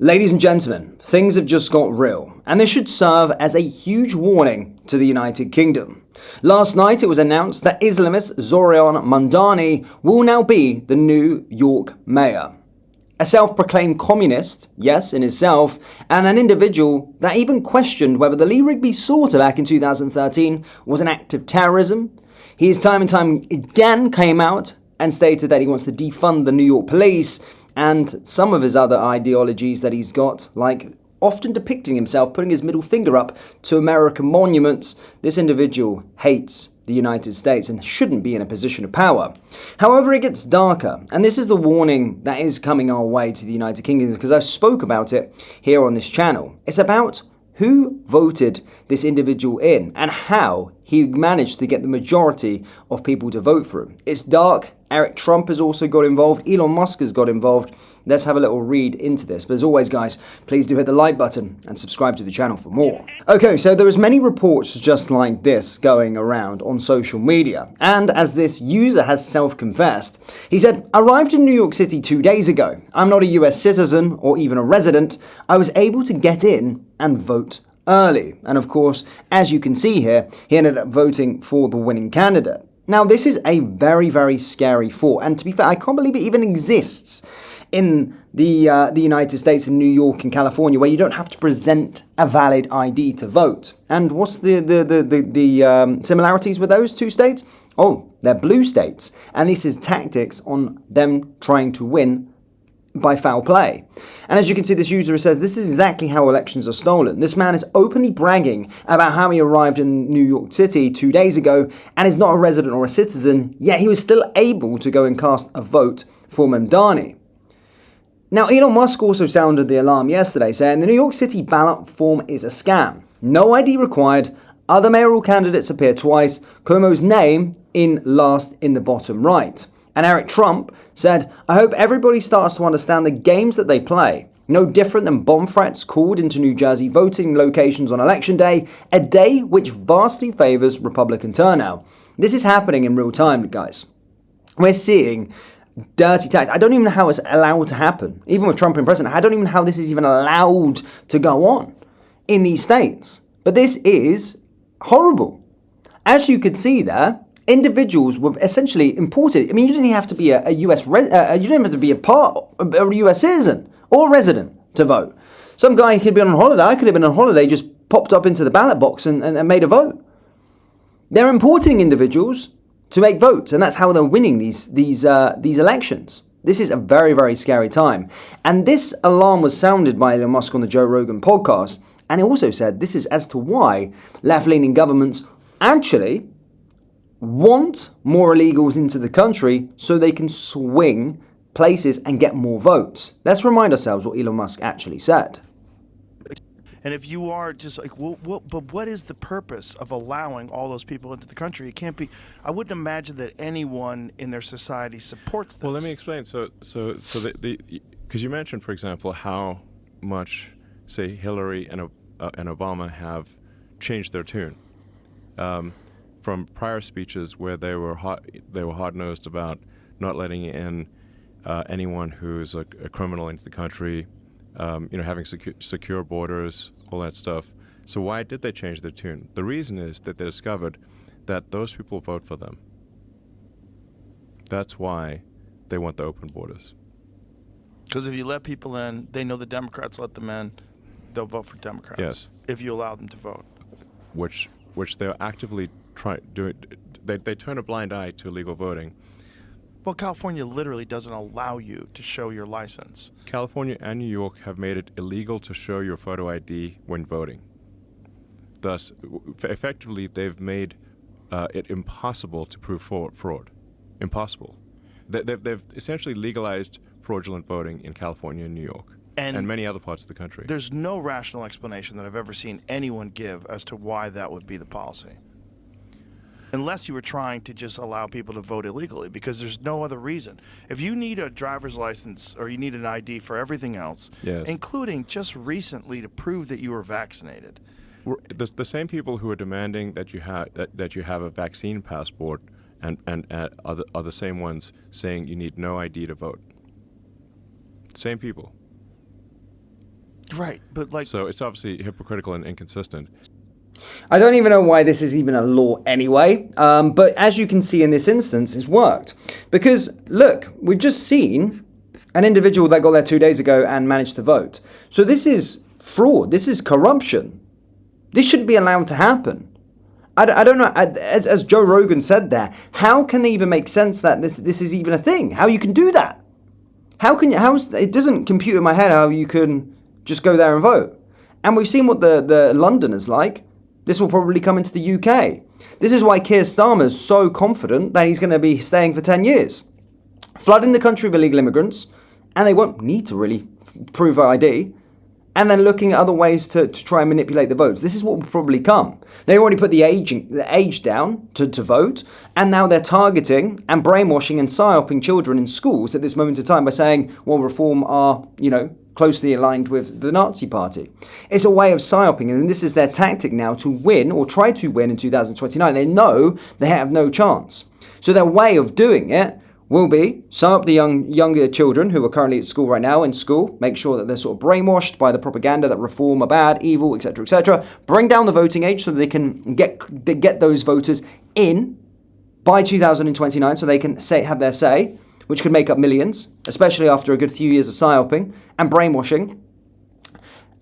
Ladies and gentlemen, things have just got real, and this should serve as a huge warning to the United Kingdom. Last night it was announced that Islamist Zoran Mandani will now be the New York mayor. A self-proclaimed communist, yes, in himself, and an individual that even questioned whether the Lee Rigby slaughter back in 2013 was an act of terrorism. He has time and time again came out and stated that he wants to defund the New York police, and some of his other ideologies that he's got, like often depicting himself putting his middle finger up to American monuments. This individual hates the United States and shouldn't be in a position of power. However, it gets darker, and this is the warning that is coming our way to the United Kingdom, because I've spoke about it here on this channel. It's about who voted this individual in and how he managed to get the majority of people to vote for him. It's dark. Eric Trump has also got involved. Elon Musk has got involved. Let's have a little read into this. But as always, guys, please do hit the like button and subscribe to the channel for more. Okay, so there was many reports just like this going around on social media. And as this user has self-confessed, he said, "Arrived in New York City 2 days ago. I'm not a US citizen or even a resident. I was able to get in and vote early." And of course, as you can see here, he ended up voting for the winning candidate. Now, this is a very, very scary thought. And to be fair, I can't believe it even exists in the United States, in New York and California, where you don't have to present a valid ID to vote. And what's the similarities with those two states? Oh, they're blue states. And this is tactics on them trying to win by foul play. And as you can see, this user says this is exactly how elections are stolen. This man is openly bragging about how he arrived in New York City 2 days ago and is not a resident or a citizen, yet he was still able to go and cast a vote for Mandani. Now, Elon Musk also sounded the alarm yesterday, saying the New York City ballot form is a scam. No ID required. Other mayoral candidates appear twice. Cuomo's name in last in the bottom right. And Eric Trump said, "I hope everybody starts to understand the games that they play. No different than bomb threats called into New Jersey voting locations on Election Day, a day which vastly favors Republican turnout." This is happening in real time, guys. We're seeing dirty tactics. I don't even know how it's allowed to happen. Even with Trump in president, I don't even know how this is even allowed to go on in these states. But this is horrible. As you could see there, individuals were essentially imported. I mean, you didn't have to be a US you didn't have to be a US citizen or resident to vote. Some guy could be on holiday. I could have been on holiday, just popped up into the ballot box and made a vote. They're importing individuals to make votes, and that's how they're winning these elections. This is a very, very scary time. And this alarm was sounded by Elon Musk on the Joe Rogan podcast, and he also said this is as to why left-leaning governments actually want more illegals into the country so they can swing places and get more votes. Let's remind ourselves what Elon Musk actually said. And if you are just like, well, but what is the purpose of allowing all those people into the country? It can't be. I wouldn't imagine that anyone in their society supports this. Well, let me explain. So because you mentioned, for example, how much, say, Hillary and Obama have changed their tune. From prior speeches where they were hard-nosed about not letting in anyone who's a criminal into the country, having secure borders, all that stuff. So why did they change their tune? The reason is that they discovered that those people vote for them. That's why they want the open borders. Because if you let people in, they know the Democrats let them in, they'll vote for Democrats. Yes. If you allow them to vote. Which they're actively they turn a blind eye to illegal voting. Well, California literally doesn't allow you to show your license. California and New York have made it illegal to show your photo ID when voting. Thus, effectively, they've made it impossible to prove fraud. Impossible. They've essentially legalized fraudulent voting in California and New York and many other parts of the country. There's no rational explanation that I've ever seen anyone give as to why that would be the policy. Unless you were trying to just allow people to vote illegally, because there's no other reason. If you need a driver's license or you need an ID for everything else, yes, including just recently to prove that you were vaccinated. The same people who are demanding that you have a vaccine passport and are the same ones saying you need no ID to vote. Same people. Right, but like, So it's obviously hypocritical and inconsistent. I don't even know why this is even a law anyway, but as you can see in this instance, it's worked. Because, look, we've just seen an individual that got there 2 days ago and managed to vote. So this is fraud. This is corruption. This shouldn't be allowed to happen. I don't know, as Joe Rogan said there, how can they even make sense that this is even a thing? How you can do that? It doesn't compute in my head how you can just go there and vote. And we've seen what the London is like. This will probably come into the UK. This is why Keir Starmer's so confident that he's going to be staying for 10 years. Flooding the country with illegal immigrants, and they won't need to really prove ID, and then looking at other ways to try and manipulate the votes. This is what will probably come. They already put the age down to vote, and now they're targeting and brainwashing and psyoping children in schools at this moment in time by saying, well, Reform are, closely aligned with the Nazi Party. It's a way of psyoping, and this is their tactic now to win, or try to win in 2029. They know they have no chance. So their way of doing it will be psyop the younger children who are currently at school right now, make sure that they're sort of brainwashed by the propaganda that Reform are bad, evil, etc., etc. Bring down the voting age so that they can get those voters in by 2029 so they can have their say, which could make up millions, especially after a good few years of psyoping and brainwashing.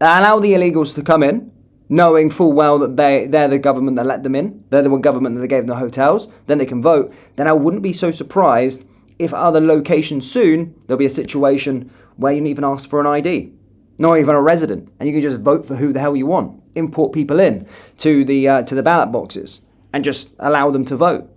Allow the illegals to come in, knowing full well that they're the government that let them in, they're the government that gave them the hotels, then they can vote. Then I wouldn't be so surprised if at other locations soon, there'll be a situation where you don't even ask for an ID, not even a resident, and you can just vote for who the hell you want. Import people in to the ballot boxes and just allow them to vote.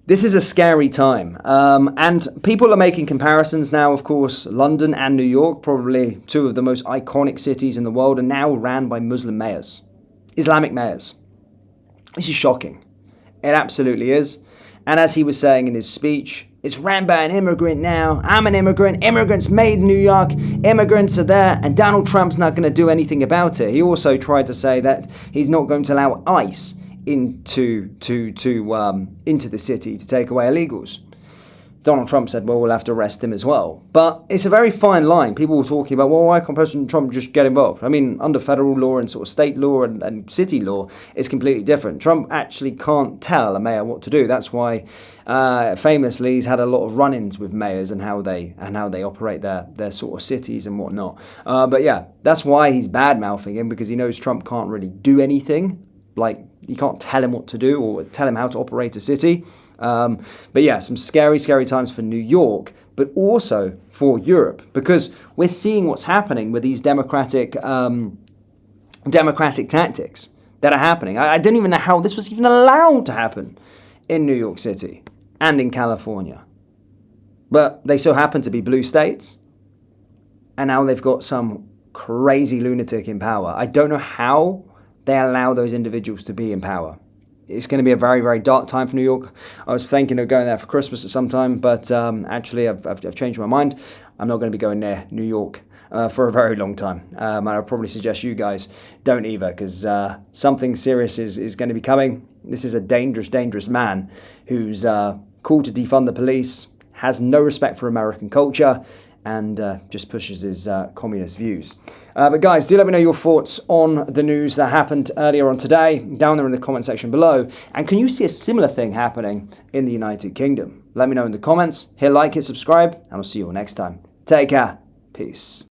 This is a scary time, and people are making comparisons now. Of course, London and New York, probably two of the most iconic cities in the world, are now ran by Muslim mayors, Islamic mayors. This is shocking. It absolutely is. And as he was saying in his speech, it's ran by an immigrant now. I'm an immigrant. Immigrants made New York. Immigrants are there, and Donald Trump's not going to do anything about it. He also tried to say that he's not going to allow ICE into the city to take away illegals. Donald Trump said, well, we'll have to arrest him as well. But it's a very fine line. People were talking about, well, why can't President Trump just get involved? I mean, under federal law and sort of state law and city law, it's completely different. Trump actually can't tell a mayor what to do. That's why, famously, he's had a lot of run-ins with mayors and how they operate their sort of cities and whatnot. But yeah, that's why he's bad-mouthing him, because he knows Trump can't really do anything. Like, you can't tell him what to do or tell him how to operate a city. But yeah, some scary, scary times for New York, but also for Europe, because we're seeing what's happening with these democratic tactics that are happening. I don't even know how this was even allowed to happen in New York City and in California. But they so happen to be blue states, and now they've got some crazy lunatic in power. I don't know how they allow those individuals to be in power. It's going to be a very, very dark time for New York. I was thinking of going there for Christmas at some time, but actually I've changed my mind. I'm not going to be going near New York for a very long time. And I'll probably suggest you guys don't either, because something serious is going to be coming. This is a dangerous, dangerous man who's called to defund the police, has no respect for American culture, and just pushes his communist views. But guys, do let me know your thoughts on the news that happened earlier on today, down there in the comment section below. And can you see a similar thing happening in the United Kingdom? Let me know in the comments. Hit like, hit subscribe, and I'll see you all next time. Take care. Peace.